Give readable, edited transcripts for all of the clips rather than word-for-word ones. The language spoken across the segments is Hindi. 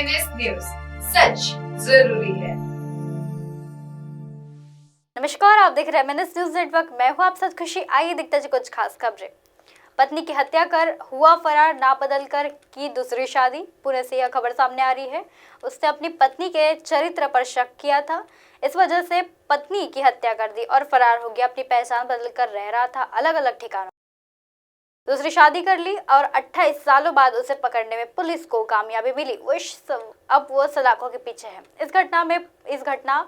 एमएनएस न्यूज, सच जरूरी है। नमस्कार, आप देख रहे हैं एमएनएस न्यूज नेटवर्क। मैं हूं आप साथ खुशी। आइए देखते हैं कुछ खास खबरें। पत्नी की हत्या कर हुआ फरार, ना बदल कर की दूसरी शादी। पुणे से यह खबर सामने आ रही है। उसने अपनी पत्नी के चरित्र पर शक किया था, इस वजह से पत्नी की हत्या कर दी और फरार हो गया। अपनी पहचान बदल कर रह रहा था अलग अलग ठिकानों। दूसरी शादी कर ली और 28 सालों बाद उसे पकड़ने में पुलिस को कामयाबी मिली। अब वो सलाखों के पीछे है। इस घटना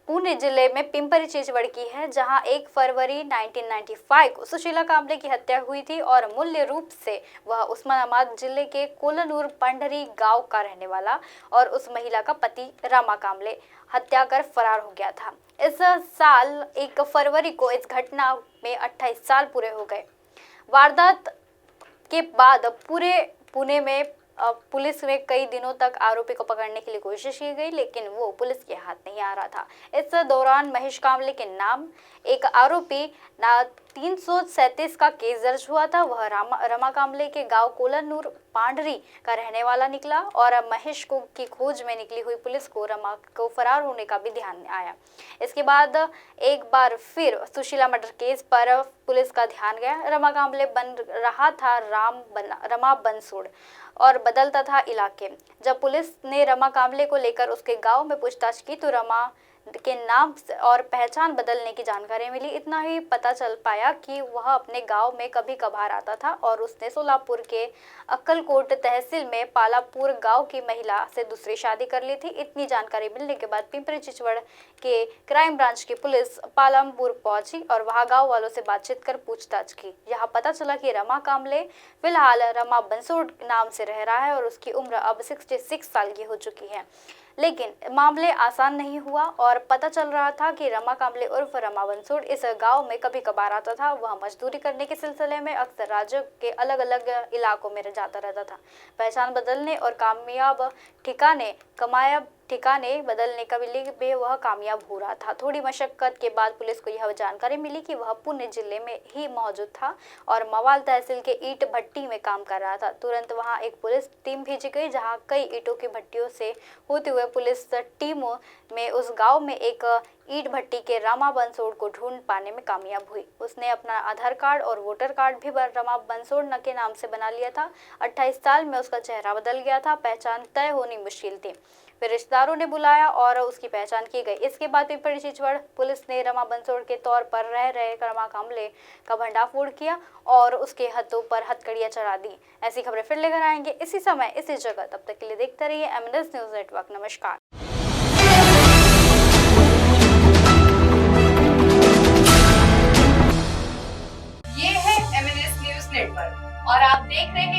पुणे जिले में पिंपरी चिंचवड़ की है, जहां 1 फरवरी 1995 को सुशीला कांबले की हत्या हुई थी और मूल्य रूप से वह उस्मानाबाद जिले के कोलानूर पंडरी गांव का रहने वाला और उस महिला का पति रमा कांबले हत्या कर फरार हो गया था। इस साल 1 फरवरी को इस घटना में 28 साल पूरे हो गए। वारदात के बाद पूरे पुणे में पुलिस में कई दिनों तक आरोपी को पकड़ने के लिए कोशिश की गई, लेकिन वो पुलिस के हाथ नहीं आ रहा था। इस दौरान महेश कांबले के नाम एक आरोपी 337 का केस दर्ज हुआ था। वह रमा कांबले के गांव कोलानूर पांडरी का रहने वाला निकला और महेश को की खोज में निकली हुई पुलिस को रमा को फरार होने का भी ध्यान आया। इसके बाद एक बार फिर सुशीला मर्डर केस पर पुलिस का ध्यान गया। रमा कांबले बन रहा था रमा बनसोड़ और बदलता था इलाके। जब पुलिस ने रमा कांबले को लेकर उसके गांव में पूछताछ की तो रमा के नाम और पहचान बदलने की जानकारी मिली। इतना ही पता चल पाया कि वह अपने गांव में कभी कभार आता था और उसने सोलापुर के अक्कलकोट तहसील में पालापुर गांव की महिला से दूसरी शादी कर ली थी। इतनी जानकारी मिलने के बाद पिंपरी चिंचवड़ के क्राइम ब्रांच की पुलिस पालापुर पहुंची और वहां गांव वालों से बातचीत कर पूछताछ की। यहाँ पता चला कि रमा कांबले फिलहाल रमा बंसोड़ नाम से रह रहा है और उसकी उम्र अब 66 साल की हो चुकी है। लेकिन मामले आसान नहीं हुआ और पता चल रहा था कि रमा कांबले उर्फ रमा बंसोड़ इस गांव में कभी कभार आता था। वह मजदूरी करने के सिलसिले में अक्सर राज्य के अलग अलग इलाकों में जाता रहता था। पहचान बदलने और ठिकाने बदलने का भी वह कामयाब हो रहा था। थोड़ी मशक्कत के बाद पुलिस को यह जानकारी मिली कि वह पुणे जिले में ही मौजूद था और मवाल तहसील के ईंट भट्टी में काम कर रहा था। तुरंत वहां एक पुलिस टीम भेजी गई, जहां कई ईंटों की भट्टियों से होते हुए पुलिस टीम में उस गांव में एक ईंट भट्टी के रमा बंसोड़ को ढूंढ पाने में कामयाब हुई। उसने अपना आधार कार्ड और वोटर कार्ड भी रमा बंसोड़ के नाम से बना लिया था। 28 साल में उसका चेहरा बदल गया था। पहचान तय होनी मुश्किल थी। फिर रिश्तेदारों ने बुलाया और उसकी पहचान की गई। इसके बाद पिंपरी चिंचवड़ पुलिस ने रमा बंसोड़ के तौर पर रह रहे रमा कांबले का भंडाफोड़ किया और उसके हाथों पर हथकड़ियां चढ़ा दी। ऐसी खबरें फिर लेकर आएंगे इसी समय इसी जगह। तब तक के लिए देखते रहिए एमएनएस न्यूज नेटवर्क। नमस्कार। ये है एमएनएस न्यूज नेटवर्क और आप देख रहे हैं